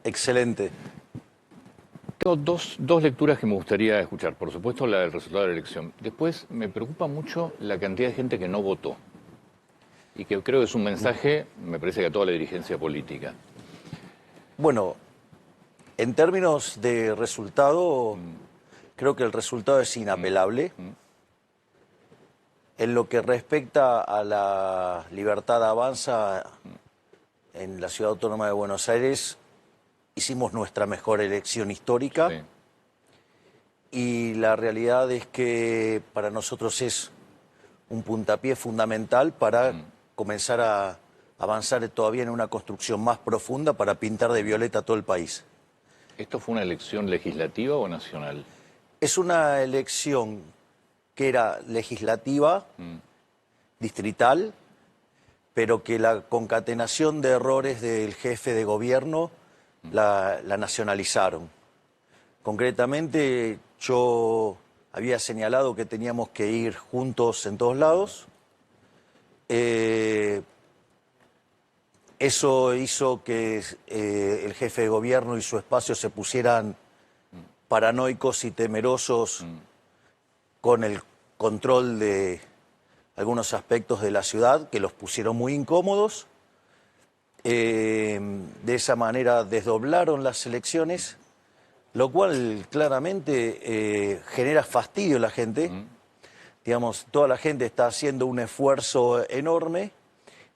Excelente. Tengo dos lecturas que me gustaría escuchar. Por supuesto, la del resultado de la elección. Después, me preocupa mucho la cantidad de gente que no votó. Y que creo que es un mensaje, me parece que a toda la dirigencia política. Bueno, en términos de resultado, creo que el resultado es inapelable. En lo que respecta a la libertad avanza en la Ciudad Autónoma de Buenos Aires, hicimos nuestra mejor elección histórica. Sí. Y la realidad es que para nosotros es un puntapié fundamental para comenzar a avanzar todavía en una construcción más profunda para pintar de violeta todo el país. ¿Esto fue una elección legislativa o nacional? Es una elección que era legislativa, distrital, pero que la concatenación de errores del jefe de gobierno la nacionalizaron. Concretamente, yo había señalado que teníamos que ir juntos en todos lados. Eso hizo que el jefe de gobierno y su espacio se pusieran paranoicos y temerosos con el control de algunos aspectos de la ciudad que los pusieron muy incómodos. De esa manera desdoblaron las elecciones, lo cual claramente genera fastidio en la gente. Digamos, toda la gente está haciendo un esfuerzo enorme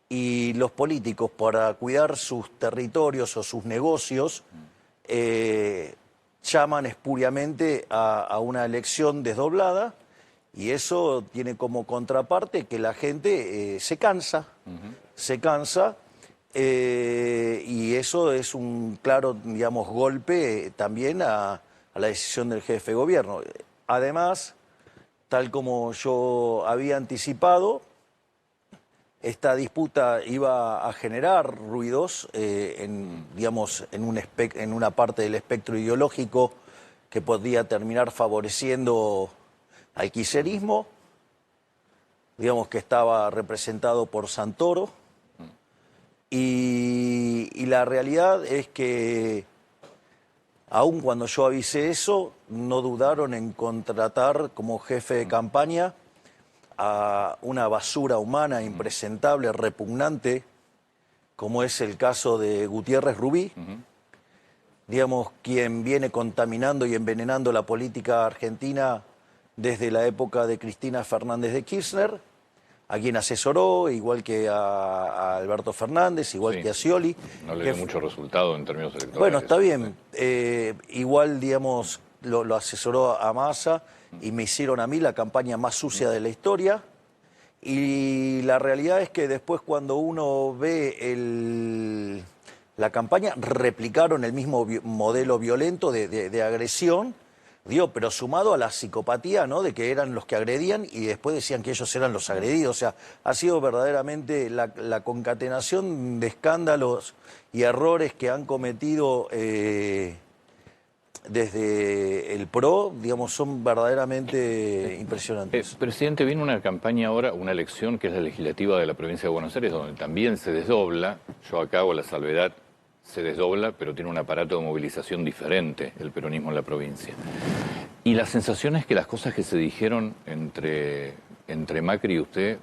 y los políticos, para cuidar sus territorios o sus negocios, llaman espuriamente a una elección desdoblada, y eso tiene como contraparte que la gente se cansa, y eso es un claro, digamos, golpe también a la decisión del jefe de gobierno. Además, tal como yo había anticipado, esta disputa iba a generar ruidos digamos, en una parte del espectro ideológico que podría terminar favoreciendo al kirchnerismo, digamos, que estaba representado por Santoro. Y la realidad es que, aun cuando yo avisé eso, no dudaron en contratar como jefe de campaña a una basura humana impresentable, repugnante, como es el caso de Gutiérrez Rubí, digamos, quien viene contaminando y envenenando la política argentina desde la época de Cristina Fernández de Kirchner, a quien asesoró, igual que a Alberto Fernández, igual que a Scioli. No le dio mucho resultado en términos electorales. Bueno, está bien. Igual, digamos, lo asesoró a Massa y me hicieron a mí la campaña más sucia de la historia. Y la realidad es que después, cuando uno ve la campaña, replicaron el mismo modelo violento de agresión, digo, pero sumado a la psicopatía, ¿no?, de que eran los que agredían y después decían que ellos eran los agredidos. O sea, ha sido verdaderamente la concatenación de escándalos y errores que han cometido desde el PRO, digamos, son verdaderamente impresionantes. Presidente, viene una campaña ahora, una elección que es la legislativa de la provincia de Buenos Aires, donde también se desdobla. Yo acá hago la salvedad, se desdobla, pero tiene un aparato de movilización diferente el peronismo en la provincia. Y la sensación es que las cosas que se dijeron entre Macri y usted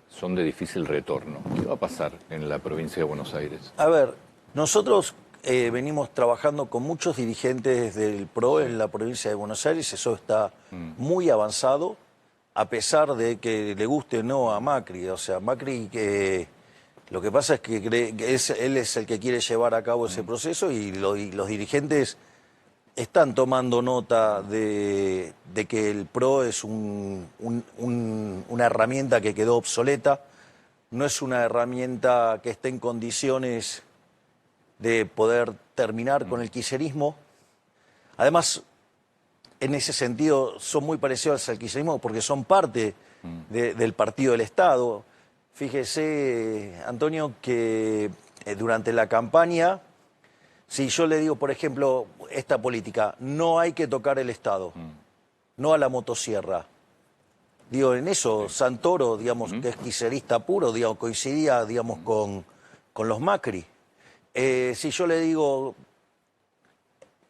son de difícil retorno. ¿Qué va a pasar en la provincia de Buenos Aires? A ver, nosotros venimos trabajando con muchos dirigentes del PRO en la provincia de Buenos Aires. Eso está muy avanzado, a pesar de que le guste o no a Macri. O sea, Macri, lo que pasa es que cree que él es el que quiere llevar a cabo ese proceso, y los dirigentes están tomando nota de que el PRO es una herramienta que quedó obsoleta, no es una herramienta que esté en condiciones de poder terminar con el kirchnerismo. Además, en ese sentido, son muy parecidos al kirchnerismo porque son parte del partido del Estado. Fíjese, Antonio, que durante la campaña, si yo le digo, por ejemplo, esta política, no hay que tocar el Estado, no a la motosierra. Digo, en eso, Santoro, digamos, que es kirchnerista puro, digamos, coincidía, digamos, con los Macri. Si yo le digo,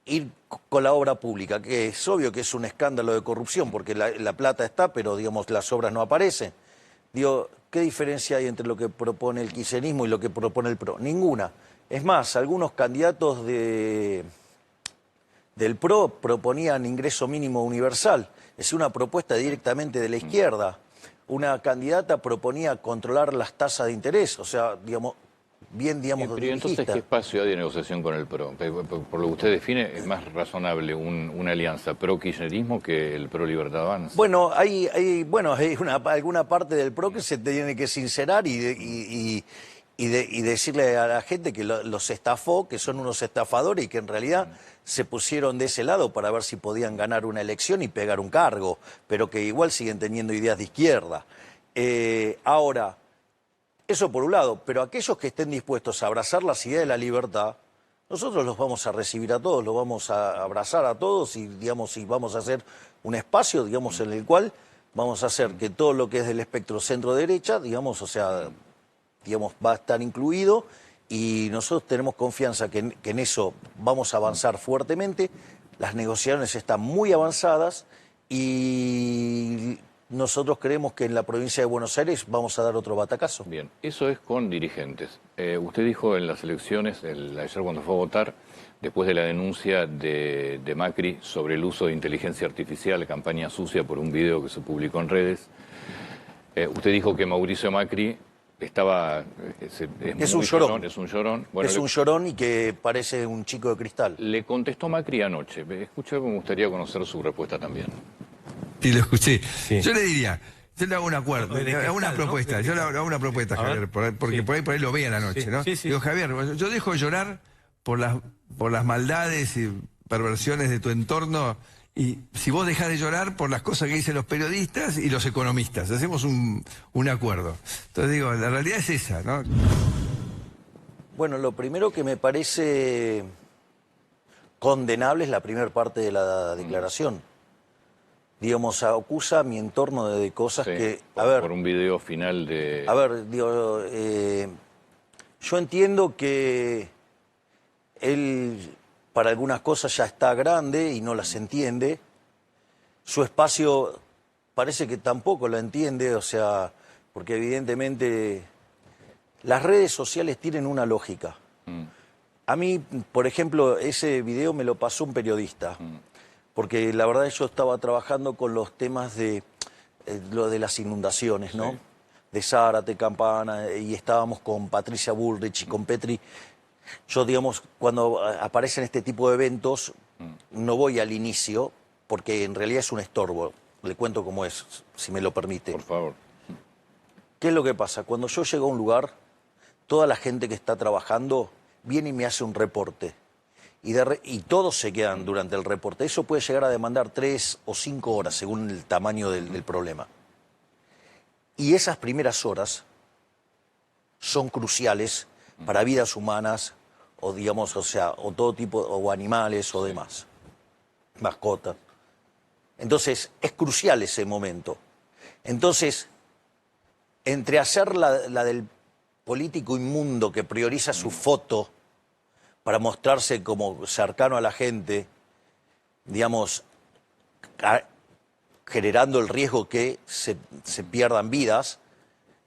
ir con la obra pública, que es obvio que es un escándalo de corrupción, porque la plata está, pero digamos las obras no aparecen. Digo, ¿qué diferencia hay entre lo que propone el kirchnerismo y lo que propone el PRO? Ninguna. Es más, algunos candidatos del PRO proponían ingreso mínimo universal. Es una propuesta directamente de la izquierda. Una candidata proponía controlar las tasas de interés, o sea, digamos, bien, digamos, Pero entonces, ¿qué espacio hay de negociación con el PRO? Por lo que usted define, es más razonable una alianza pro-kirchnerismo que el pro-Libertad Avanza. Bueno, hay alguna parte del PRO que se tiene que sincerar y decirle a la gente que los estafó, que son unos estafadores y que en realidad se pusieron de ese lado para ver si podían ganar una elección y pegar un cargo, pero que igual siguen teniendo ideas de izquierda. Ahora, eso por un lado, pero aquellos que estén dispuestos a abrazar las ideas de la libertad, nosotros los vamos a recibir a todos, los vamos a abrazar a todos y, digamos, y vamos a hacer un espacio, digamos, en el cual vamos a hacer que todo lo que es del espectro centro-derecha, digamos, o sea, digamos, va a estar incluido y nosotros tenemos confianza que en eso vamos a avanzar fuertemente. Las negociaciones están muy avanzadas y nosotros creemos que en la provincia de Buenos Aires vamos a dar otro batacazo. Bien, eso es con dirigentes. Usted dijo en las elecciones, ayer cuando fue a votar, después de la denuncia de Macri sobre el uso de inteligencia artificial, campaña sucia por un video que se publicó en redes, usted dijo que Mauricio Macri estaba... Es un llorón. Es un llorón. Bueno, es un llorón y que parece un chico de cristal. Le contestó Macri anoche. Escuché, me gustaría conocer su respuesta también. Sí, lo escuché. Sí. Yo le diría, yo le hago un acuerdo, le hago una propuesta, ¿no? Yo le hago una propuesta, Javier, porque sí, por ahí lo vean anoche, ¿no? Sí, sí. Digo, Javier, yo dejo de llorar por las maldades y perversiones de tu entorno, y si vos dejás de llorar por las cosas que dicen los periodistas y los economistas, hacemos un acuerdo. Entonces digo, la realidad es esa, ¿no? Bueno, lo primero que me parece condenable es la primera parte de la declaración. Digamos, acusa a mi entorno de cosas que... A ver, por un video final de... A ver, digo, yo entiendo que él para algunas cosas ya está grande y no las entiende. Su espacio parece que tampoco lo entiende, o sea, porque evidentemente las redes sociales tienen una lógica. A mí, por ejemplo, ese video me lo pasó un periodista. Porque la verdad yo estaba trabajando con los temas de lo de las inundaciones, ¿no? Sí. De Zárate, Campana, y estábamos con Patricia Bullrich y con Petri. Yo, digamos, cuando aparecen este tipo de eventos, no voy al inicio, porque en realidad es un estorbo. Le cuento cómo es, si me lo permite. Por favor. ¿Qué es lo que pasa? Cuando yo llego a un lugar, toda la gente que está trabajando viene y me hace un reporte. Y todos se quedan durante el reporte. Eso puede llegar a demandar 3 o 5 horas, según el tamaño del problema. Y esas primeras horas son cruciales para vidas humanas, o digamos, o sea, o todo tipo, o animales o demás, mascotas. Entonces, es crucial ese momento. Entonces, entre hacer la del político inmundo que prioriza su foto para mostrarse como cercano a la gente, digamos, generando el riesgo que se pierdan vidas,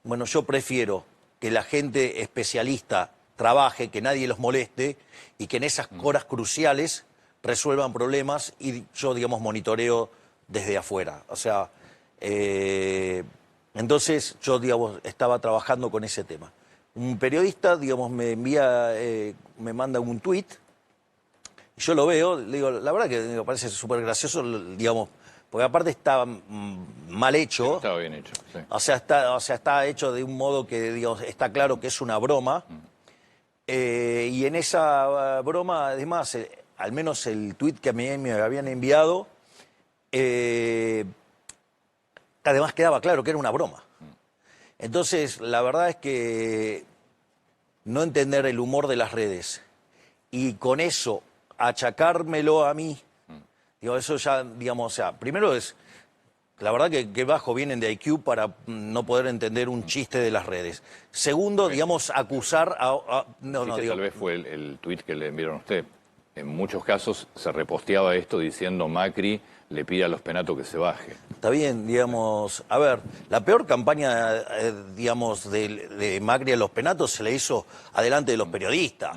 bueno, yo prefiero que la gente especialista trabaje, que nadie los moleste y que en esas horas cruciales resuelvan problemas y yo, digamos, monitoreo desde afuera. O sea, entonces yo, digamos, estaba trabajando con ese tema. Un periodista, digamos, me manda un tuit, yo lo veo, le digo, la verdad que me parece súper gracioso, digamos, porque aparte está mal hecho. Sí, estaba bien hecho, sí. O sea, está hecho de un modo que, digamos, está claro que es una broma. Y en esa broma, además, al menos el tuit que me habían enviado, además quedaba claro que era una broma. Entonces, la verdad es que no entender el humor de las redes y con eso achacármelo a mí, digo, eso ya, digamos, o sea, primero es, la verdad que bajo vienen de IQ para no poder entender un chiste de las redes. Segundo, digamos, acusar a... Tal vez fue el tuit que le enviaron a usted. en muchos casos se reposteaba esto diciendo Macri le pide a los Penato que se baje. Está bien, digamos, a ver, la peor campaña, digamos, de Macri a los Penatos se le hizo adelante de los periodistas,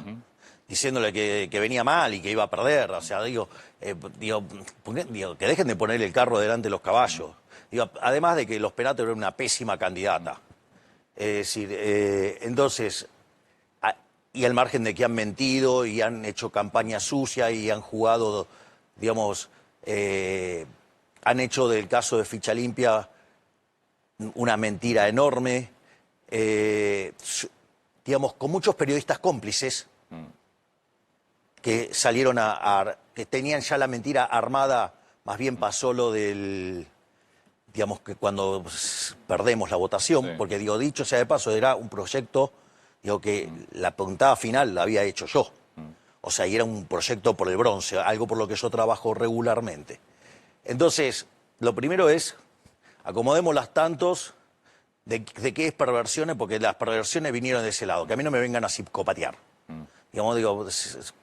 diciéndole que venía mal y que iba a perder. O sea, digo, que dejen de poner el carro delante de los caballos. Digo, además de que los Penatos eran una pésima candidata. Es decir, entonces, y al margen de que han mentido y han hecho campaña sucia y han jugado, digamos, han hecho del caso de Ficha Limpia una mentira enorme, digamos, con muchos periodistas cómplices que salieron que tenían ya la mentira armada. Más bien pasó lo del, digamos, que cuando perdemos la votación, porque digo, dicho sea de paso, era un proyecto, digo, que la puntada final la había hecho yo. O sea, y era un proyecto por el bronce, algo por lo que yo trabajo regularmente. Entonces, lo primero es, acomodemos las tantos de qué es perversiones, porque las perversiones vinieron de ese lado, que a mí no me vengan a psicopatear. Digamos, digo,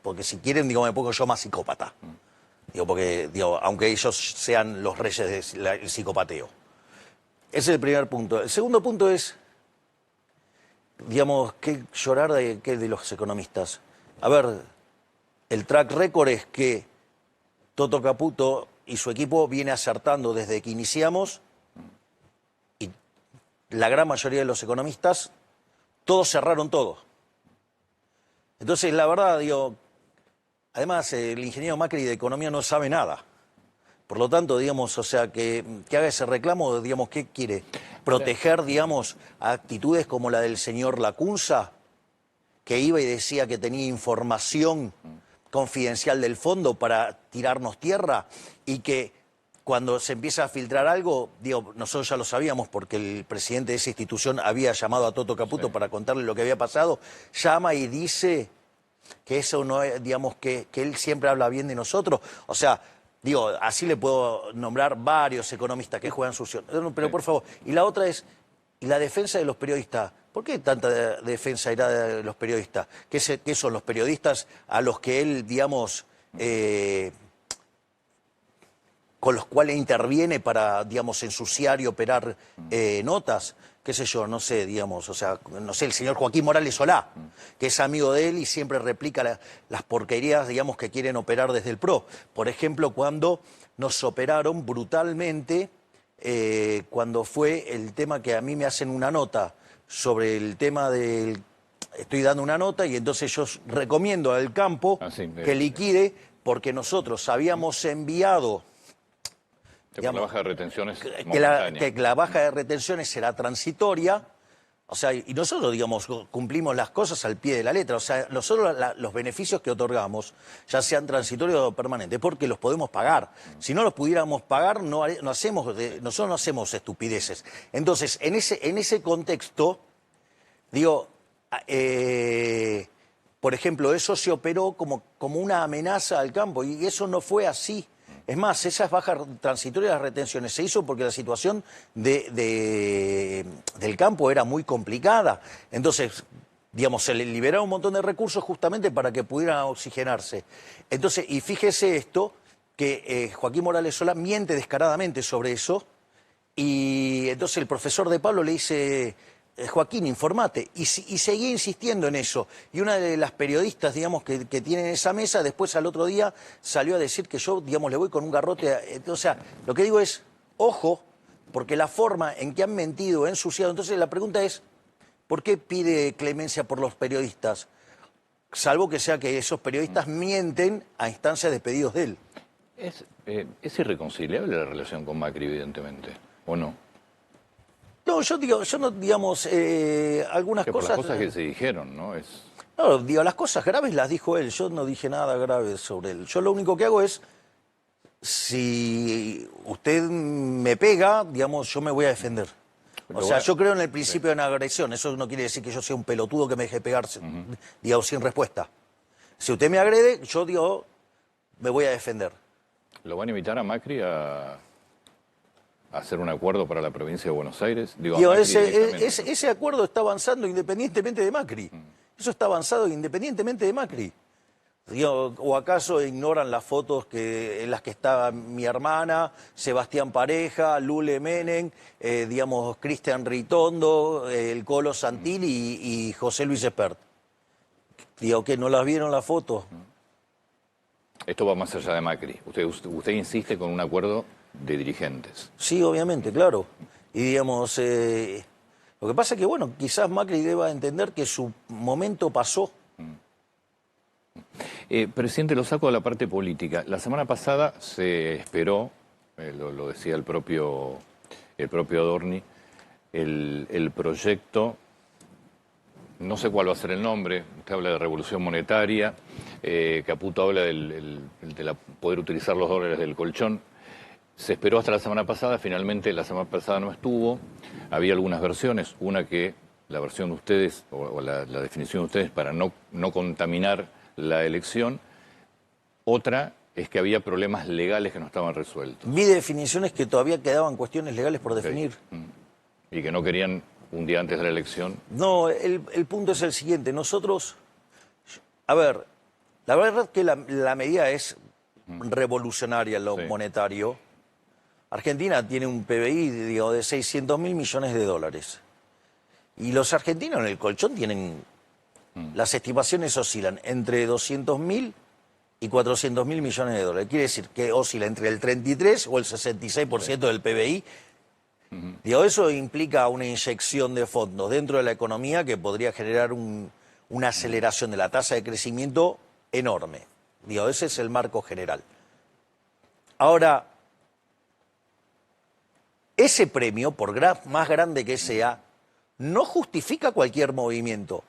porque si quieren, digo, me pongo yo más psicópata. Digo, porque, digo, aunque ellos sean los reyes del psicopateo. Ese es el primer punto. El segundo punto es, digamos, ¿qué llorar de los economistas? A ver, el track record es que Toto Caputo y su equipo viene acertando desde que iniciamos, y la gran mayoría de los economistas, todos cerraron todo. Entonces, la verdad, digo, además, el ingeniero Macri de economía no sabe nada. Por lo tanto, digamos, o sea, que haga ese reclamo, digamos, ¿qué quiere? ¿Proteger, digamos, actitudes como la del señor Lacunza, que iba y decía que tenía información confidencial del fondo para tirarnos tierra, y que cuando se empieza a filtrar algo, digo, nosotros ya lo sabíamos porque el presidente de esa institución había llamado a Toto Caputo para contarle lo que había pasado, llama y dice que eso no es, digamos, que él siempre habla bien de nosotros? O sea, digo, así le puedo nombrar varios economistas que juegan sucio. Pero por favor, y la otra es, y la defensa de los periodistas. ¿Por qué tanta defensa era de los periodistas? ¿Qué son los periodistas a los que él, digamos, con los cuales interviene para, digamos, ensuciar y operar notas? Qué sé yo, no sé, digamos, o sea, no sé, el señor Joaquín Morales Solá, que es amigo de él y siempre replica las porquerías, digamos, que quieren operar desde el PRO. Por ejemplo, cuando nos operaron brutalmente, cuando fue el tema que a mí me hacen una nota sobre el tema del... Estoy dando una nota y entonces yo recomiendo al campo que liquide, porque nosotros habíamos enviado... Digamos, la baja de retenciones que la baja de retenciones será transitoria, o sea, y nosotros, digamos, cumplimos las cosas al pie de la letra. O sea, nosotros los beneficios que otorgamos, ya sean transitorios o permanentes, porque los podemos pagar. Si no los pudiéramos pagar, nosotros no hacemos estupideces. Entonces, en ese contexto, digo, por ejemplo, eso se operó como una amenaza al campo, y eso no fue así. Es más, esas bajas transitorias de las retenciones se hizo porque la situación del campo era muy complicada. Entonces, digamos, se le liberaron un montón de recursos justamente para que pudieran oxigenarse. Entonces, y fíjese esto, que Joaquín Morales Solá miente descaradamente sobre eso, y entonces el profesor de Pablo le dice... Joaquín, informate, y seguía insistiendo en eso. Y una de las periodistas, digamos, que tienen esa mesa, después al otro día salió a decir que yo, digamos, le voy con un garrote. O sea, lo que digo es, ojo, porque la forma en que han mentido, ensuciado. Entonces la pregunta es, ¿por qué pide clemencia por los periodistas? Salvo que sea que esos periodistas mienten a instancias de pedidos de él. ¿Es irreconciliable la relación con Macri, evidentemente, o no? No, yo no, digamos, algunas cosas... Por las cosas que se dijeron, ¿no? No, digo, las cosas graves las dijo él, yo no dije nada grave sobre él. Yo lo único que hago es, si usted me pega, digamos, yo me voy a defender. O sea, yo creo en el principio de una agresión, eso no quiere decir que yo sea un pelotudo que me deje pegarse, digamos, sin respuesta. Si usted me agrede, yo, digo, me voy a defender. ¿Lo van a invitar a Macri a hacer un acuerdo para la provincia de Buenos Aires? Ese acuerdo está avanzando independientemente de Macri. Eso está avanzado independientemente de Macri. ¿O acaso ignoran las fotos en las que estaba mi hermana, Sebastián Pareja, Lule Menem, digamos, Cristian Ritondo, el Colo Santilli y José Luis Espert? Digo, ¿que no las vieron las fotos? Esto va más allá de Macri. Usted insiste con un acuerdo de dirigentes. Sí, obviamente, claro. Y digamos, lo que pasa es que, bueno, quizás Macri deba entender que su momento pasó. Presidente, lo saco de la parte política. La semana pasada se esperó, lo decía el propio Adorni, el proyecto, no sé cuál va a ser el nombre, usted habla de revolución monetaria, Caputo habla de poder utilizar los dólares del colchón. Se esperó hasta la semana pasada, finalmente la semana pasada no estuvo. Había algunas versiones, una que la versión de ustedes, o la definición de ustedes para no contaminar la elección. Otra es que había problemas legales que no estaban resueltos. Vi definiciones que todavía quedaban cuestiones legales por definir. Y que no querían un día antes de la elección. No, el punto es el siguiente. Nosotros, a ver, la verdad es que la medida es revolucionaria en lo monetario. Argentina tiene un PBI, digo, de 600.000 millones de dólares. Y los argentinos en el colchón tienen, las estimaciones oscilan entre 200.000 y 400.000 millones de dólares. Quiere decir que oscila entre el 33 o el 66% del PBI. Digo, eso implica una inyección de fondos dentro de la economía que podría generar una aceleración de la tasa de crecimiento enorme. Digo, ese es el marco general. Ahora, ese premio, por más grande que sea, no justifica cualquier movimiento.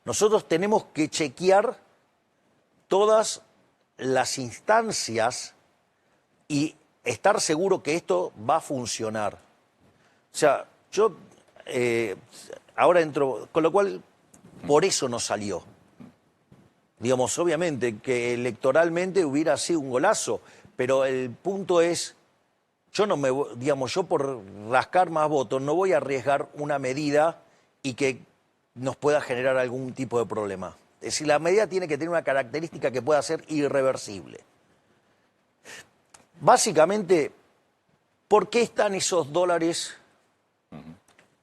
Nosotros tenemos que chequear todas las instancias y estar seguro que esto va a funcionar. O sea, yo ahora entro, con lo cual, por eso no salió. Digamos, obviamente que electoralmente hubiera sido un golazo, pero el punto es, yo no me, digamos, yo por rascar más votos no voy a arriesgar una medida y que nos pueda generar algún tipo de problema. Es decir, la medida tiene que tener una característica que pueda ser irreversible. Básicamente, ¿por qué están esos dólares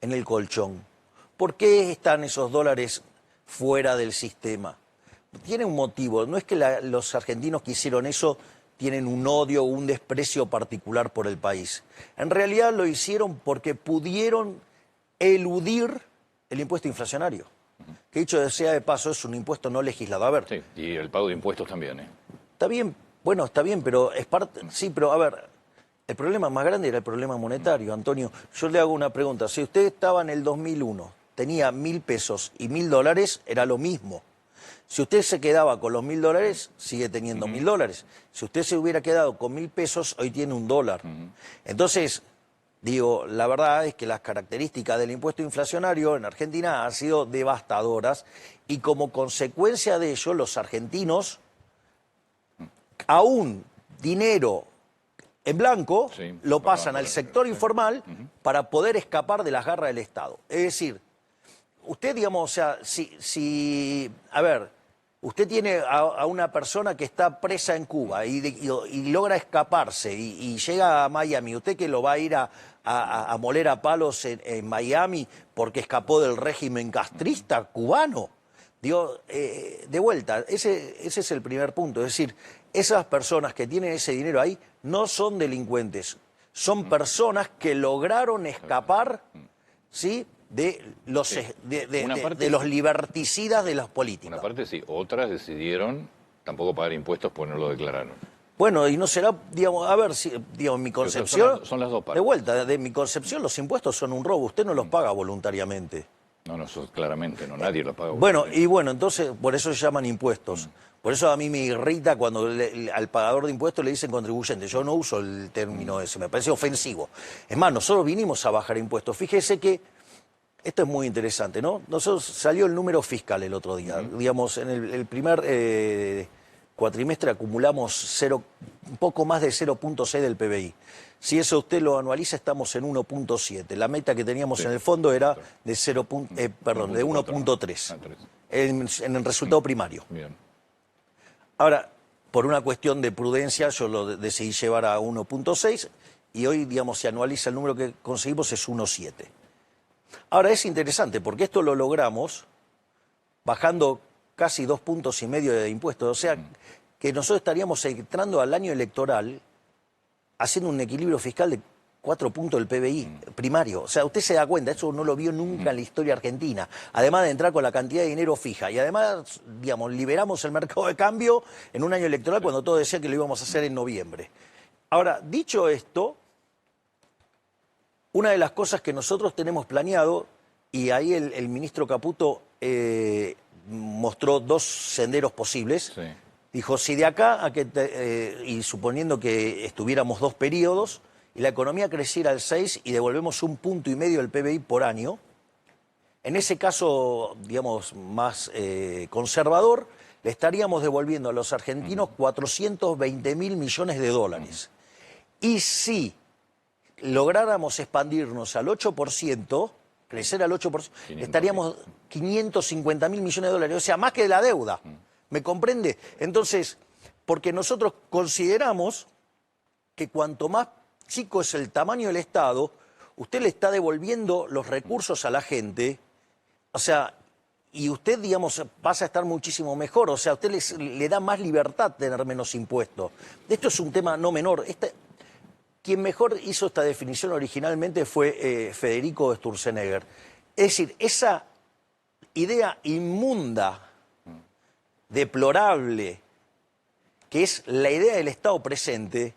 en el colchón? ¿Por qué están esos dólares fuera del sistema? Tiene un motivo, no es que los argentinos que hicieron eso tienen un odio o un desprecio particular por el país. En realidad lo hicieron porque pudieron eludir el impuesto inflacionario. Que dicho sea de paso, es un impuesto no legislado. A ver. Sí, y el pago de impuestos también, ¿eh? Está bien, bueno, está bien, pero es parte. Sí, pero a ver, el problema más grande era el problema monetario, Antonio. Yo le hago una pregunta. Si usted estaba en el 2001, tenía 1.000 pesos y 1.000 dólares, era lo mismo. Si usted se quedaba con los 1.000 dólares, sigue teniendo 1.000 dólares. Si usted se hubiera quedado con 1.000 pesos, hoy tiene $1. Entonces, digo, la verdad es que las características del impuesto inflacionario en Argentina han sido devastadoras y como consecuencia de ello, los argentinos, aún dinero en blanco, lo pasan al sector informal para poder escapar de las garras del Estado. Es decir, usted, digamos, o sea, a ver, usted tiene a una persona que está presa en Cuba y logra escaparse y llega a Miami, ¿usted que lo va a ir a moler a palos en Miami porque escapó del régimen castrista cubano? Digo, de vuelta, ese es el primer punto. Es decir, esas personas que tienen ese dinero ahí no son delincuentes, son personas que lograron escapar, ¿sí?, de los liberticidas de las políticas. Una parte sí, otras decidieron tampoco pagar impuestos porque no lo declararon. Bueno, y no será, digamos, a ver, si, digamos, en mi concepción, son las dos partes. De vuelta, de mi concepción los impuestos son un robo, usted no los paga voluntariamente. No, eso claramente, no, nadie los paga voluntariamente. Bueno, entonces, por eso se llaman impuestos. Por eso a mí me irrita cuando al pagador de impuestos le dicen contribuyente. Yo no uso el término ese, me parece ofensivo. Es más, nosotros vinimos a bajar impuestos. Fíjese que esto es muy interesante, ¿no? Nosotros salió el número fiscal el otro día. Digamos, en el primer cuatrimestre acumulamos un poco más de 0.6 del PBI. Si eso usted lo anualiza, estamos en 1.7. La meta que teníamos en el fondo era de 1.3 en el resultado primario. Bien. Ahora, por una cuestión de prudencia, yo lo decidí llevar a 1.6 y hoy, digamos, si anualiza el número que conseguimos es 1.7. Ahora, es interesante porque esto lo logramos bajando casi 2,5 puntos de impuestos. O sea, que nosotros estaríamos entrando al año electoral haciendo un equilibrio fiscal de 4 puntos del PBI primario. O sea, usted se da cuenta, eso no lo vio nunca en la historia argentina. Además de entrar con la cantidad de dinero fija. Y además, digamos, liberamos el mercado de cambio en un año electoral cuando todo decía que lo íbamos a hacer en noviembre. Ahora, dicho esto, una de las cosas que nosotros tenemos planeado, y ahí el ministro Caputo mostró 2 senderos posibles. Sí. Dijo, si de acá a que y suponiendo que estuviéramos 2 periodos, y la economía creciera al 6 y devolvemos 1,5 puntos del PBI por año, en ese caso, digamos, más conservador, le estaríamos devolviendo a los argentinos 420.000 millones de dólares. Y si lográramos expandirnos al 8%, crecer al 8%, estaríamos 550.000 millones de dólares, o sea, más que la deuda. ¿Me comprende? Entonces, porque nosotros consideramos que cuanto más chico es el tamaño del Estado, usted le está devolviendo los recursos a la gente, o sea, y usted, digamos, pasa a estar muchísimo mejor, o sea, usted le da más libertad tener menos impuestos. Esto es un tema no menor. Quien mejor hizo esta definición originalmente fue Federico Sturzenegger. Es decir, esa idea inmunda, deplorable, que es la idea del Estado presente,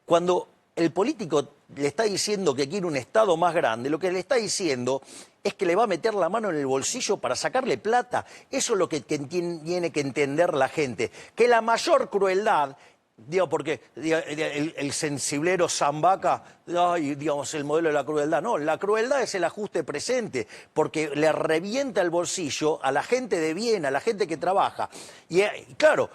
cuando el político le está diciendo que quiere un Estado más grande, lo que le está diciendo es que le va a meter la mano en el bolsillo para sacarle plata. Eso es lo que tiene que entender la gente. Que la mayor crueldad, digo, porque el sensiblero Zambaca, digamos, el modelo de la crueldad. No, la crueldad es el ajuste presente, porque le revienta el bolsillo a la gente de bien, a la gente que trabaja. Y claro,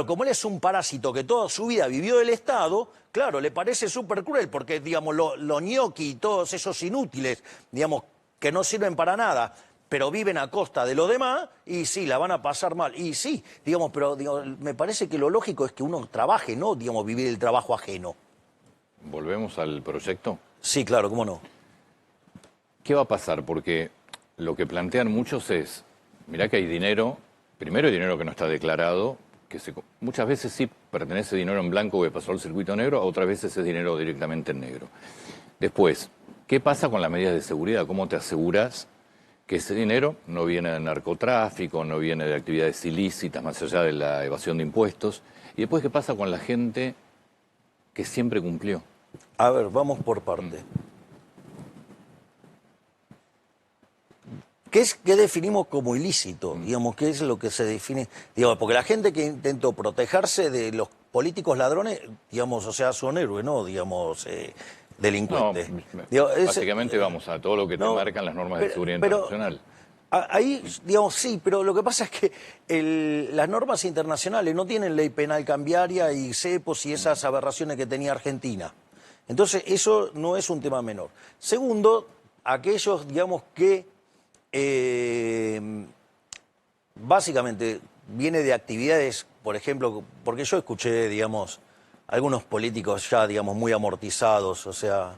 como él es un parásito que toda su vida vivió del Estado, claro, le parece súper cruel, porque, digamos, los ñoqui y todos esos inútiles, digamos, que no sirven para nada, pero viven a costa de los demás, y sí, la van a pasar mal. Y sí, digamos, pero me parece que lo lógico es que uno trabaje, no, digamos, vivir el trabajo ajeno. ¿Volvemos al proyecto? Sí, claro, cómo no. ¿Qué va a pasar? Porque lo que plantean muchos es, mirá que hay dinero, primero hay dinero que no está declarado, que muchas veces sí pertenece dinero en blanco que pasó al circuito negro, a otras veces es dinero directamente en negro. Después, ¿qué pasa con las medidas de seguridad? ¿Cómo te aseguras que ese dinero no viene de narcotráfico, no viene de actividades ilícitas, más allá de la evasión de impuestos? Y después, ¿qué pasa con la gente que siempre cumplió? A ver, vamos por parte. ¿Qué definimos como ilícito? Digamos, ¿qué es lo que se define? Digamos, porque la gente que intentó protegerse de los políticos ladrones, digamos, o sea, son héroes, ¿no? Digamos, delincuentes. No, básicamente vamos a todo lo que te marcan las normas de seguridad internacional. Ahí, digamos, sí, pero lo que pasa es que las normas internacionales no tienen ley penal cambiaria y cepos y esas aberraciones que tenía Argentina. Entonces, eso no es un tema menor. Segundo, aquellos, digamos, que básicamente viene de actividades, por ejemplo, porque yo escuché, digamos, algunos políticos ya, digamos, muy amortizados, o sea,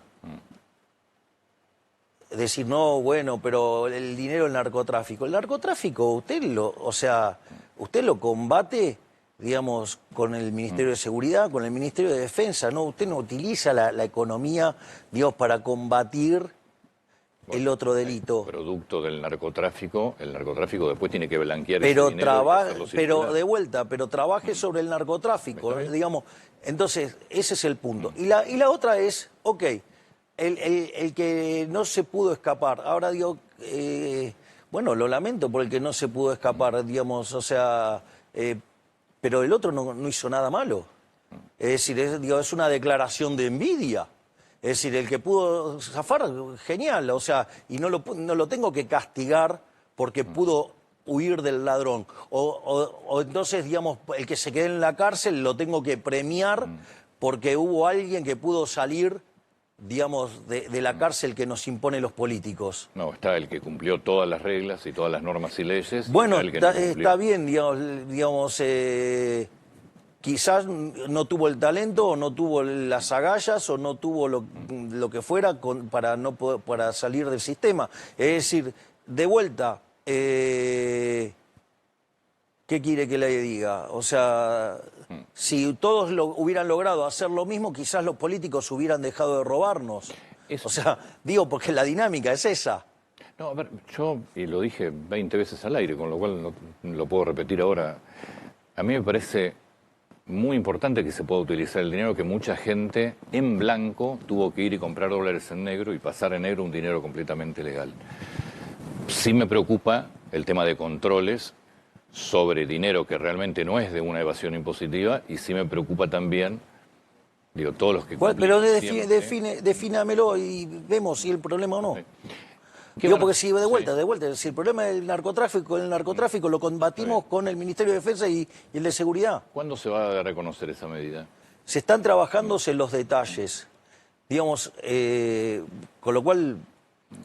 decir, no, bueno, pero el dinero del narcotráfico. El narcotráfico, usted lo combate, digamos, con el Ministerio de Seguridad, con el Ministerio de Defensa, ¿no? Usted no utiliza la economía, digamos, para combatir el otro delito. Producto del narcotráfico, el narcotráfico después tiene que blanquear ese dinero. Pero de vuelta, pero trabaje sobre el narcotráfico, digamos. Entonces, ese es el punto. Y la otra es, ok, el que no se pudo escapar. Ahora digo, bueno, lo lamento por el que no se pudo escapar, digamos, o sea, pero el otro no hizo nada malo. Es decir, es una declaración de envidia. Es decir, el que pudo zafar, genial, o sea, y no lo tengo que castigar porque pudo huir del ladrón. O entonces, digamos, el que se quede en la cárcel lo tengo que premiar porque hubo alguien que pudo salir digamos, de la cárcel que nos imponen los políticos. No, está el que cumplió todas las reglas y todas las normas y leyes. Bueno, el que no cumplió. está bien, digamos quizás no tuvo el talento, o no tuvo las agallas, o no tuvo lo que fuera para salir del sistema. Es decir, de vuelta, ¿qué quiere que le diga? O sea, si todos hubieran logrado hacer lo mismo, quizás los políticos hubieran dejado de robarnos. Eso. O sea, digo, porque la dinámica es esa. No, a ver, yo, y lo dije 20 veces al aire, con lo cual no lo puedo repetir ahora, a mí me parece muy importante que se pueda utilizar el dinero que mucha gente en blanco tuvo que ir y comprar dólares en negro y pasar en negro un dinero completamente legal. Sí me preocupa el tema de controles sobre dinero que realmente no es de una evasión impositiva, y sí me preocupa también, digo, todos los que... Pero defínamelo y vemos si el problema o no. Digo, porque si de vuelta, si el problema es el narcotráfico lo combatimos con el Ministerio de Defensa y el de Seguridad. ¿Cuándo se va a reconocer esa medida? Se están trabajándose los detalles, digamos, con lo cual,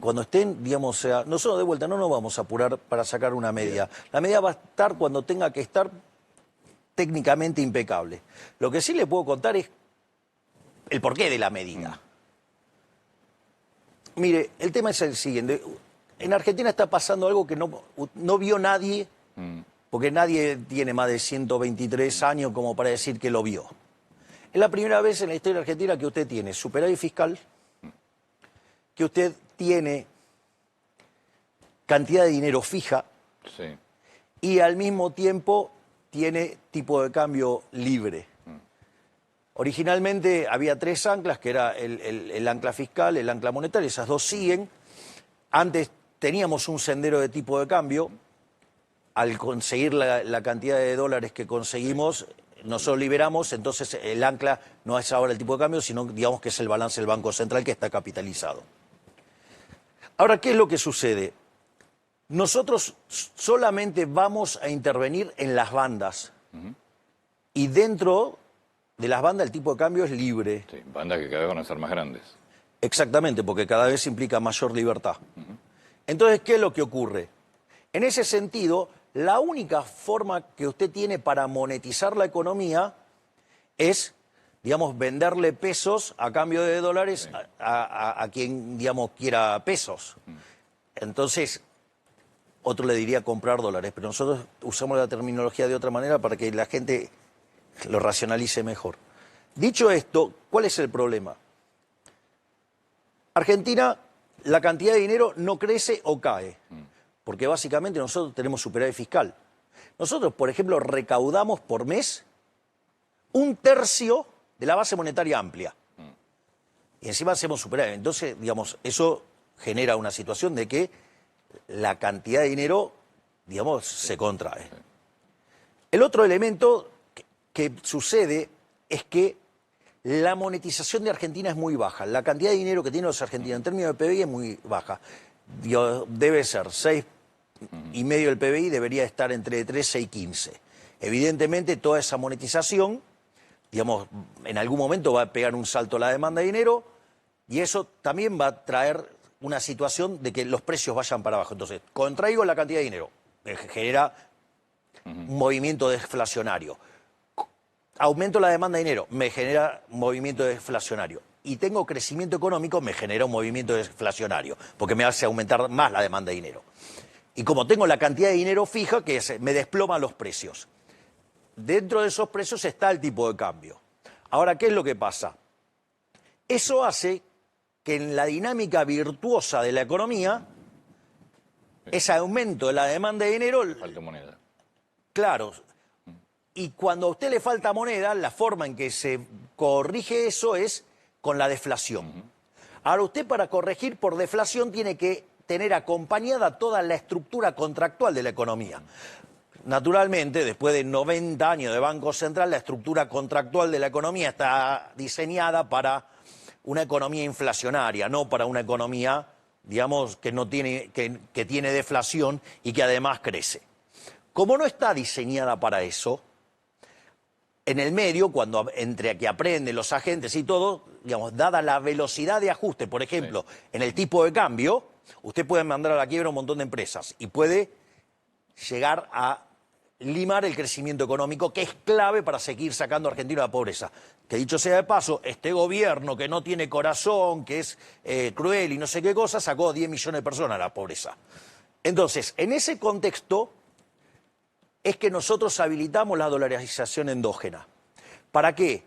cuando estén, digamos, nosotros de vuelta no nos vamos a apurar para sacar una medida. La medida va a estar cuando tenga que estar técnicamente impecable. Lo que sí le puedo contar es el porqué de la medida. Mire, el tema es el siguiente. En Argentina está pasando algo que no vio nadie, porque nadie tiene más de 123 años como para decir que lo vio. Es la primera vez en la historia argentina que usted tiene superávit fiscal, que usted tiene cantidad de dinero fija, Sí. y al mismo tiempo tiene tipo de cambio libre. Originalmente había 3 anclas, que era el ancla fiscal, el ancla monetaria, esas dos siguen. Antes teníamos un sendero de tipo de cambio. Al conseguir la cantidad de dólares que conseguimos, nosotros liberamos, entonces el ancla no es ahora el tipo de cambio, sino digamos que es el balance del Banco Central, que está capitalizado. Ahora, ¿qué es lo que sucede? Nosotros solamente vamos a intervenir en las bandas. Y dentro de las bandas el tipo de cambio es libre. Sí, bandas que cada vez van a ser más grandes. Exactamente, porque cada vez implica mayor libertad. Entonces, ¿qué es lo que ocurre? En ese sentido, la única forma que usted tiene para monetizar la economía es, digamos, venderle pesos a cambio de dólares a quien, digamos, quiera pesos. Entonces, otro le diría comprar dólares, pero nosotros usamos la terminología de otra manera para que la gente lo racionalice mejor. Dicho esto, ¿cuál es el problema? Argentina, la cantidad de dinero no crece o cae, porque básicamente nosotros tenemos superávit fiscal. Nosotros, por ejemplo, recaudamos por mes 1/3 de la base monetaria amplia. Y encima hacemos superávit. Entonces, digamos, eso genera una situación de que la cantidad de dinero, digamos, se contrae. El otro elemento que sucede es que la monetización de Argentina es muy baja. La cantidad de dinero que tienen los argentinos en términos de PBI es muy baja. Debe ser 6,5 del PBI, debería estar entre 13 y 15. Evidentemente, toda esa monetización, digamos, en algún momento va a pegar un salto a la demanda de dinero, y eso también va a traer una situación de que los precios vayan para abajo. Entonces, contraigo la cantidad de dinero, genera un movimiento deflacionario. Aumento la demanda de dinero, me genera un movimiento deflacionario. Y tengo crecimiento económico, me genera un movimiento deflacionario, porque me hace aumentar más la demanda de dinero. Y como tengo la cantidad de dinero fija, me desploman los precios. Dentro de esos precios está el tipo de cambio. Ahora, ¿qué es lo que pasa? Eso hace que en la dinámica virtuosa de la economía, ese aumento de la demanda de dinero... Falta moneda. Claro. Y cuando a usted le falta moneda, la forma en que se corrige eso es con la deflación. Ahora, usted para corregir por deflación tiene que tener acompañada toda la estructura contractual de la economía. Naturalmente, después de 90 años de Banco Central, la estructura contractual de la economía está diseñada para una economía inflacionaria, no para una economía, digamos, que tiene deflación y que además crece. Como no está diseñada para eso, En el medio, entre que aprenden los agentes y todo, digamos, dada la velocidad de ajuste, por ejemplo, en el tipo de cambio, usted puede mandar a la quiebra un montón de empresas y puede llegar a limar el crecimiento económico, que es clave para seguir sacando a Argentina de la pobreza. Que dicho sea de paso, este gobierno que no tiene corazón, que es cruel y no sé qué cosa, sacó 10 millones de personas de la pobreza. Entonces, en ese contexto es que nosotros habilitamos la dolarización endógena. ¿Para qué?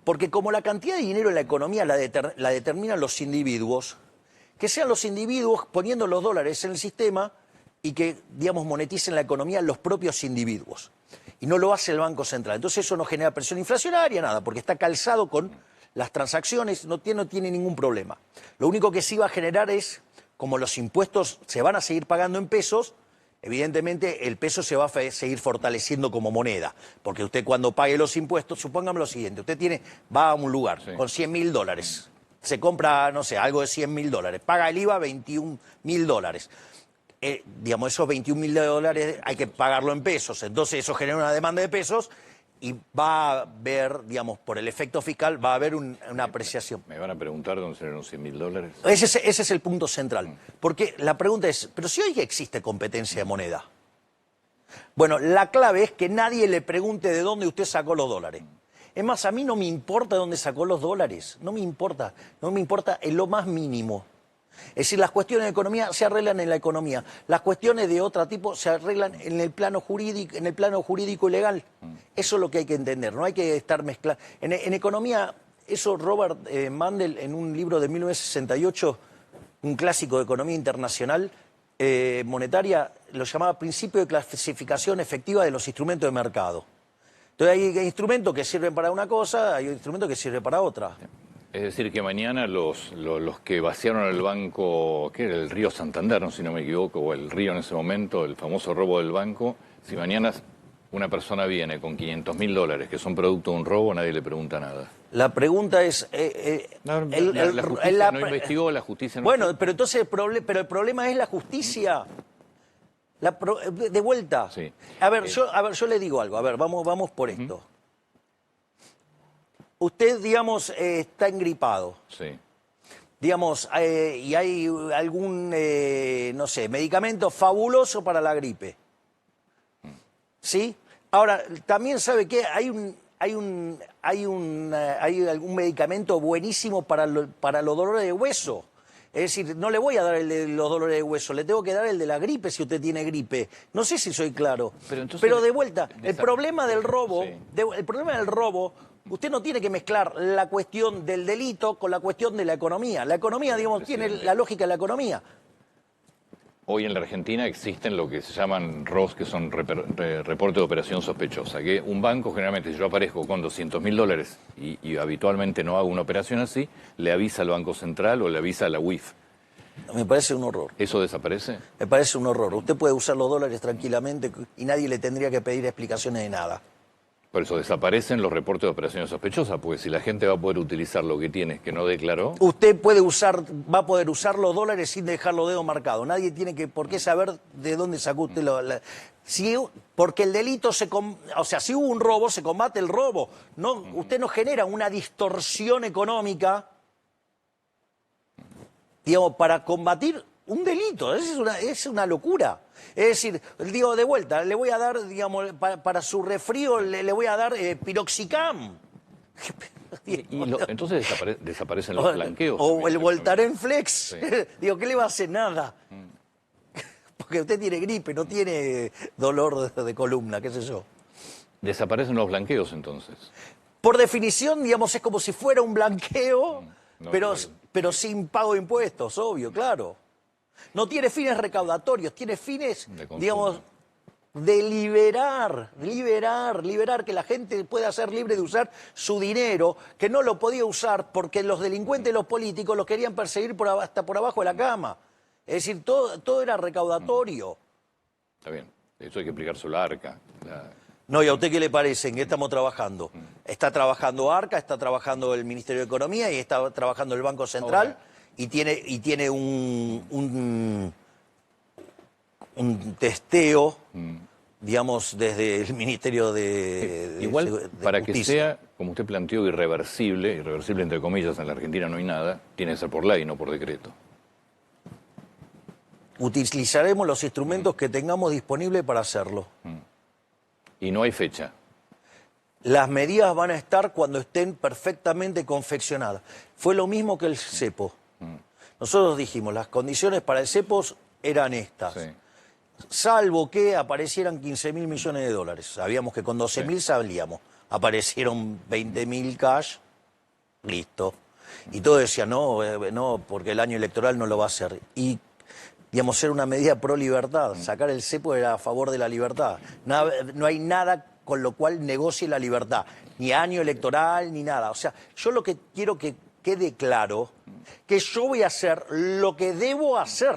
Porque como la cantidad de dinero en la economía la determinan los individuos, que sean los individuos poniendo los dólares en el sistema y que, digamos, moneticen la economía los propios individuos. Y no lo hace el Banco Central. Entonces eso no genera presión inflacionaria, nada, porque está calzado con las transacciones, no tiene ningún problema. Lo único que sí va a generar es, como los impuestos se van a seguir pagando en pesos, evidentemente el peso se va a seguir fortaleciendo como moneda, porque usted cuando pague los impuestos, supóngame lo siguiente, usted va a un lugar con $100.000, se compra, no sé, algo de $100.000, paga el IVA $21.000. Digamos, esos $21.000 hay que pagarlo en pesos, entonces eso genera una demanda de pesos y va a haber, digamos, por el efecto fiscal, va a haber una apreciación. Me van a preguntar dónde serán los $100.000. Ese es el punto central. Porque la pregunta es, ¿pero si hoy existe competencia de moneda? Bueno, la clave es que nadie le pregunte de dónde usted sacó los dólares. Es más, a mí no me importa dónde sacó los dólares. No me importa en lo más mínimo. Es decir, las cuestiones de economía se arreglan en la economía. Las cuestiones de otro tipo se arreglan en el plano jurídico y legal. Eso es lo que hay que entender, no hay que estar mezclando. En economía, eso Robert Mandel, en un libro de 1968, un clásico de economía internacional monetaria, lo llamaba principio de clasificación efectiva de los instrumentos de mercado. Entonces hay instrumentos que sirven para una cosa, hay instrumentos que sirven para otra. Es decir, que mañana los que vaciaron el banco, ¿qué era? El Río Santander, no, si no me equivoco, o el Río en ese momento, el famoso robo del banco, si mañana una persona viene con $500.000 que son producto de un robo, nadie le pregunta nada. La pregunta es... la justicia no investigó, la justicia no... Bueno, pero entonces el problema es la justicia. De vuelta. Sí. A ver, yo le digo algo, a ver, vamos por esto. Usted, digamos, está engripado. Sí. Digamos, y hay algún, no sé, medicamento fabuloso para la gripe. ¿Sí? Ahora, también sabe que hay algún medicamento buenísimo para los dolores de hueso. Es decir, no le voy a dar el de los dolores de hueso, le tengo que dar el de la gripe si usted tiene gripe. No sé si soy claro. Pero de vuelta, el problema del robo, usted no tiene que mezclar la cuestión del delito con la cuestión de la economía. La economía, digamos, tiene la lógica de la economía. Hoy en la Argentina existen lo que se llaman ROS, que son reporte de operación sospechosa, que un banco, generalmente, si yo aparezco con $200.000 y habitualmente no hago una operación así, le avisa al Banco Central o le avisa a la UIF. Me parece un horror. ¿Eso desaparece? Me parece un horror. Usted puede usar los dólares tranquilamente y nadie le tendría que pedir explicaciones de nada. Por eso desaparecen los reportes de operaciones sospechosas, porque si la gente va a poder utilizar lo que tiene que no declaró... Usted va a poder usar los dólares sin dejar los dedos marcados. Nadie tiene por qué saber de dónde sacó usted porque el delito o sea, si hubo un robo, se combate el robo. No, usted no genera una distorsión económica, digamos, para combatir un delito. Es una locura. Es decir, digo, de vuelta, le voy a dar, digamos, para su resfrío, le voy a dar piroxicam. Entonces desaparecen los blanqueos. O el Voltaren Flex. Sí. Digo, ¿qué le va a hacer? Nada. Porque usted tiene gripe, no tiene dolor de columna, qué sé yo. Desaparecen los blanqueos, entonces. Por definición, digamos, es como si fuera un blanqueo, pero sin pago de impuestos, obvio, claro. No tiene fines recaudatorios, tiene fines, digamos, de liberar, que la gente pueda ser libre de usar su dinero, que no lo podía usar porque los delincuentes y los políticos los querían perseguir hasta por abajo de la cama. Es decir, todo era recaudatorio. Está bien, eso hay que explicárselo a Arca. No, ¿y a usted qué le parece? ¿En qué estamos trabajando? Está trabajando Arca, está trabajando el Ministerio de Economía y está trabajando el Banco Central. Ahora. Y tiene un testeo digamos, desde el Ministerio Igual, para que Justicia. sea, como usted planteó, irreversible entre comillas, en la Argentina no hay nada, tiene que ser por ley, no por decreto. Utilizaremos los instrumentos que tengamos disponibles para hacerlo. Y no hay fecha. Las medidas van a estar cuando estén perfectamente confeccionadas. Fue lo mismo que el cepo. Nosotros dijimos, las condiciones para el cepo eran estas. Sí. Salvo que aparecieran 15.000 millones de dólares. Sabíamos que con 12.000 salíamos. Aparecieron 20.000 cash, listo. Y todo decía, no, porque el año electoral no lo va a hacer. Y, digamos, era una medida pro libertad. Sacar el cepo era a favor de la libertad. No hay nada con lo cual negocie la libertad. Ni año electoral, ni nada. O sea, yo lo que quiero que quede claro, que yo voy a hacer lo que debo hacer.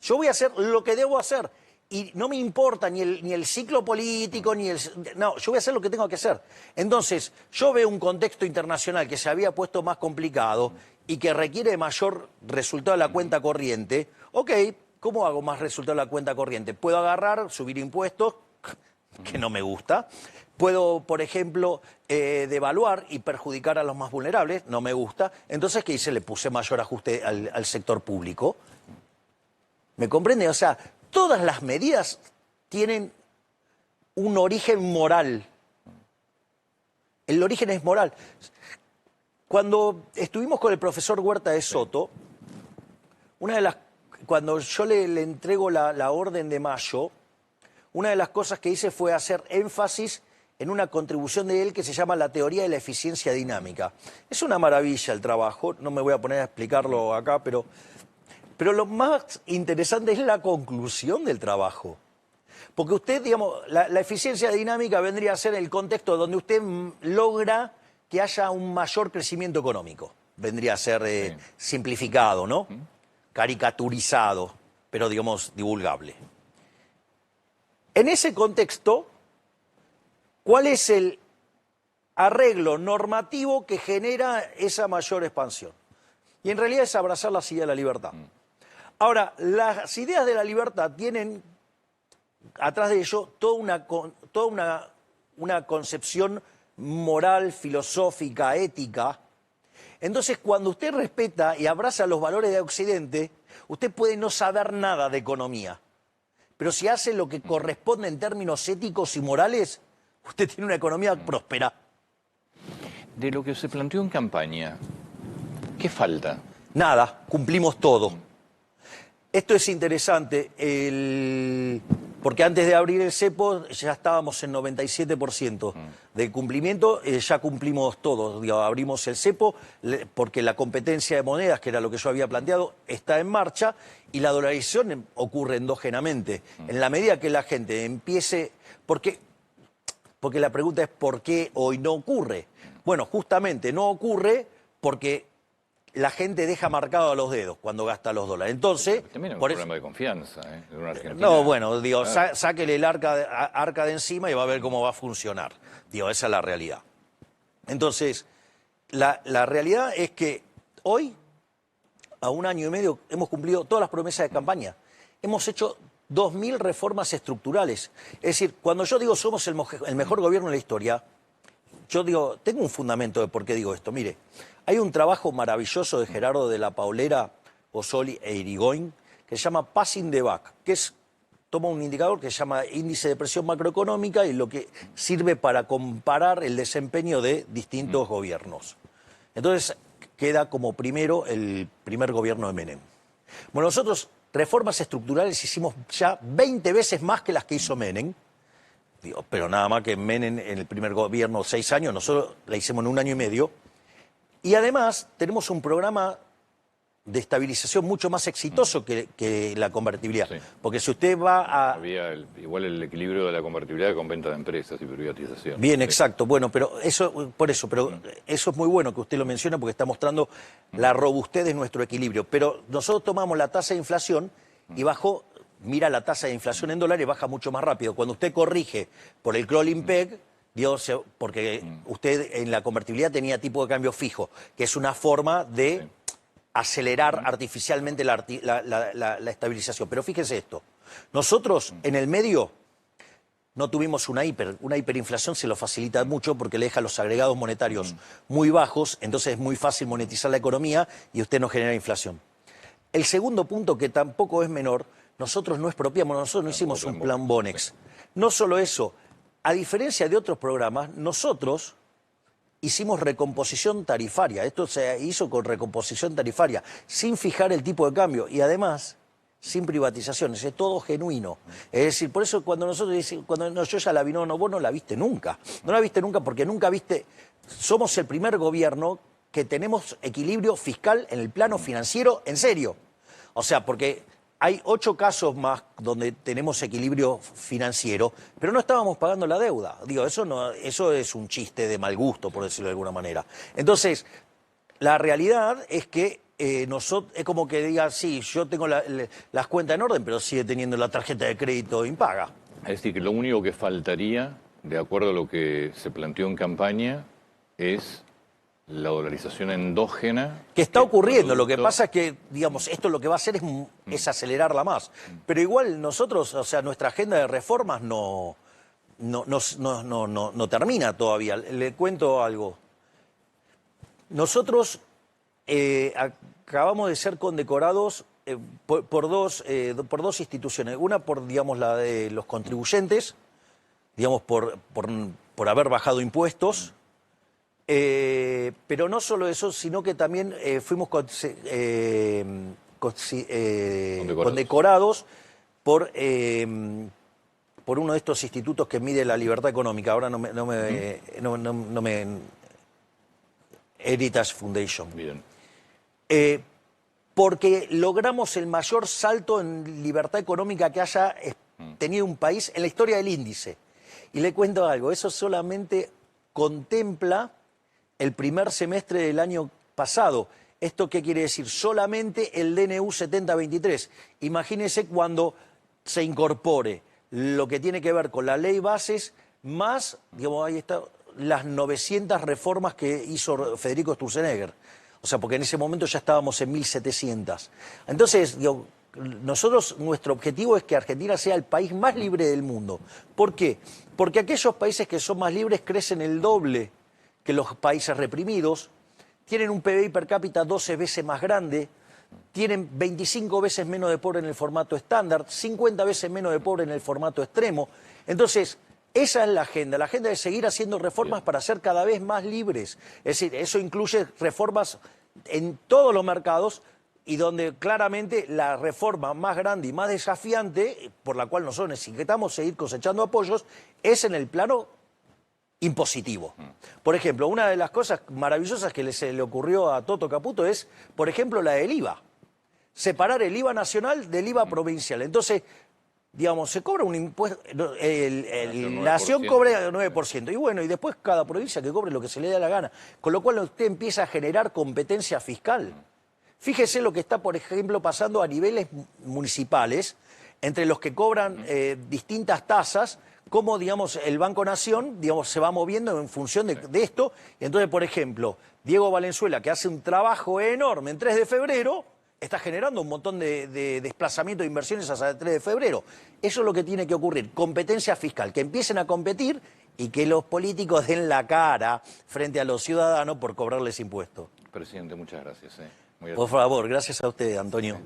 Yo voy a hacer lo que debo hacer. Y no me importa ni el ciclo político, ni el... No, yo voy a hacer lo que tengo que hacer. Entonces, yo veo un contexto internacional que se había puesto más complicado y que requiere mayor resultado de la cuenta corriente. Ok, ¿cómo hago más resultado de la cuenta corriente? Puedo agarrar, subir impuestos, que no me gusta. Puedo, por ejemplo, devaluar y perjudicar a los más vulnerables, no me gusta. Entonces, ¿qué hice? Le puse mayor ajuste al sector público. ¿Me comprende? O sea, todas las medidas tienen un origen moral. El origen es moral. Cuando estuvimos con el profesor Huerta de Soto, cuando yo le entrego la orden de mayo, una de las cosas que hice fue hacer énfasis en una contribución de él que se llama la teoría de la eficiencia dinámica. Es una maravilla el trabajo, no me voy a poner a explicarlo acá, pero lo más interesante es la conclusión del trabajo. Porque usted, digamos, la eficiencia dinámica vendría a ser el contexto donde usted logra que haya un mayor crecimiento económico. Vendría a ser simplificado, ¿no? Caricaturizado, pero, digamos, divulgable. En ese contexto, ¿cuál es el arreglo normativo que genera esa mayor expansión? Y en realidad es abrazar las ideas de la libertad. Ahora, las ideas de la libertad tienen atrás de ello toda una concepción moral, filosófica, ética. Entonces, cuando usted respeta y abraza los valores de Occidente, usted puede no saber nada de economía. Pero si hace lo que corresponde en términos éticos y morales, usted tiene una economía próspera. De lo que se planteó en campaña, ¿qué falta? Nada, cumplimos todo. Esto es interesante, porque antes de abrir el cepo ya estábamos en 97% de cumplimiento, ya cumplimos todo. Digo, abrimos el cepo porque la competencia de monedas, que era lo que yo había planteado, está en marcha y la dolarización ocurre endógenamente. En la medida que la gente empiece... Porque la pregunta es ¿por qué hoy no ocurre? Bueno, justamente no ocurre porque la gente deja marcado a los dedos cuando gasta los dólares. Entonces... También es un problema de confianza, ¿eh? En una Argentina... No, bueno, digo, sáquele el arca de encima y va a ver cómo va a funcionar. Digo, esa es la realidad. Entonces, la realidad es que hoy, a 1 año y medio, hemos cumplido todas las promesas de campaña. Hemos hecho 2.000 reformas estructurales. Es decir, cuando yo digo somos el mejor gobierno de la historia, yo digo, tengo un fundamento de por qué digo esto. Mire, hay un trabajo maravilloso de Gerardo de la Paulera, Osoli e Irigoyen que se llama Passing the Buck, que toma un indicador que se llama índice de presión macroeconómica y lo que sirve para comparar el desempeño de distintos gobiernos. Entonces queda como primero el primer gobierno de Menem. Bueno, nosotros reformas estructurales hicimos ya 20 veces más que las que hizo Menem. Digo, pero nada más que Menem en el primer gobierno 6 años, nosotros la hicimos en 1 año y medio. Y además tenemos un programa de estabilización mucho más exitoso que la convertibilidad. Sí. Porque si usted va a... Había igual el equilibrio de la convertibilidad con venta de empresas y privatización. Bien, sí. Exacto. Bueno, pero eso es muy bueno que usted lo menciona porque está mostrando la robustez de nuestro equilibrio. Pero nosotros tomamos la tasa de inflación y bajó, mira la tasa de inflación en dólares, baja mucho más rápido. Cuando usted corrige por el crawling peg, porque usted en la convertibilidad tenía tipo de cambio fijo, que es una forma de acelerar artificialmente la estabilización. Pero fíjese esto, nosotros en el medio no tuvimos una hiperinflación se lo facilita mucho porque le deja los agregados monetarios muy bajos, entonces es muy fácil monetizar la economía y usted no genera inflación. El segundo punto, que tampoco es menor, nosotros no expropiamos, nosotros no hicimos un plan Bonex. No solo eso, a diferencia de otros programas, nosotros hicimos recomposición tarifaria. Esto se hizo con recomposición tarifaria, sin fijar el tipo de cambio y además sin privatizaciones, es todo genuino. Es decir, por eso cuando nosotros decimos, yo ya la vi, no, vos no la viste nunca. No la viste nunca porque nunca viste, somos el primer gobierno que tenemos equilibrio fiscal en el plano financiero, en serio. O sea, porque hay 8 casos más donde tenemos equilibrio financiero, pero no estábamos pagando la deuda. Digo, eso es un chiste de mal gusto, por decirlo de alguna manera. Entonces, la realidad es que nosotros, es como que diga, sí, yo tengo las cuentas en orden, pero sigue teniendo la tarjeta de crédito impaga. Es decir, que lo único que faltaría, de acuerdo a lo que se planteó en campaña, es la dolarización endógena. Que está ocurriendo, lo que pasa es que, digamos, esto lo que va a hacer es acelerarla más. Pero igual nosotros, o sea, nuestra agenda de reformas no termina todavía. Le cuento algo. Nosotros acabamos de ser condecorados por dos instituciones. Una por, digamos, la de los contribuyentes, digamos, por haber bajado impuestos. Pero no solo eso, sino que también fuimos condecorados por uno de estos institutos que mide la libertad económica. Ahora no me Heritage Foundation. Bien. Porque logramos el mayor salto en libertad económica que haya tenido un país en la historia del índice. Y le cuento algo, eso solamente contempla el primer semestre del año pasado. ¿Esto qué quiere decir? Solamente el DNU 7023. Imagínense cuando se incorpore lo que tiene que ver con la ley bases, más, digamos, ahí está, las 900 reformas que hizo Federico Sturzenegger. O sea, porque en ese momento ya estábamos en 1700. Entonces, digo, nosotros, nuestro objetivo es que Argentina sea el país más libre del mundo. ¿Por qué? Porque aquellos países que son más libres crecen el doble que los países reprimidos, tienen un PBI per cápita 12 veces más grande, tienen 25 veces menos de pobre en el formato estándar, 50 veces menos de pobre en el formato extremo. Entonces, esa es la agenda es seguir haciendo reformas para ser cada vez más libres. Es decir, eso incluye reformas en todos los mercados y donde claramente la reforma más grande y más desafiante, por la cual nosotros necesitamos seguir cosechando apoyos, es en el plano impositivo. Por ejemplo, una de las cosas maravillosas que se le ocurrió a Toto Caputo es, por ejemplo, la del IVA. Separar el IVA nacional del IVA provincial. Entonces, digamos, se cobra un impuesto, la nación cobra el 9%, y bueno, y después cada provincia que cobre lo que se le dé la gana. Con lo cual usted empieza a generar competencia fiscal. Fíjese lo que está, por ejemplo, pasando a niveles municipales, entre los que cobran distintas tasas, cómo, digamos, el Banco Nación, digamos, se va moviendo en función de esto. Y entonces, por ejemplo, Diego Valenzuela, que hace un trabajo enorme en 3 de febrero, está generando un montón de desplazamiento de inversiones hasta el 3 de febrero. Eso es lo que tiene que ocurrir, competencia fiscal, que empiecen a competir y que los políticos den la cara frente a los ciudadanos por cobrarles impuestos. Presidente, muchas gracias. Por favor, gracias a usted, Antonio.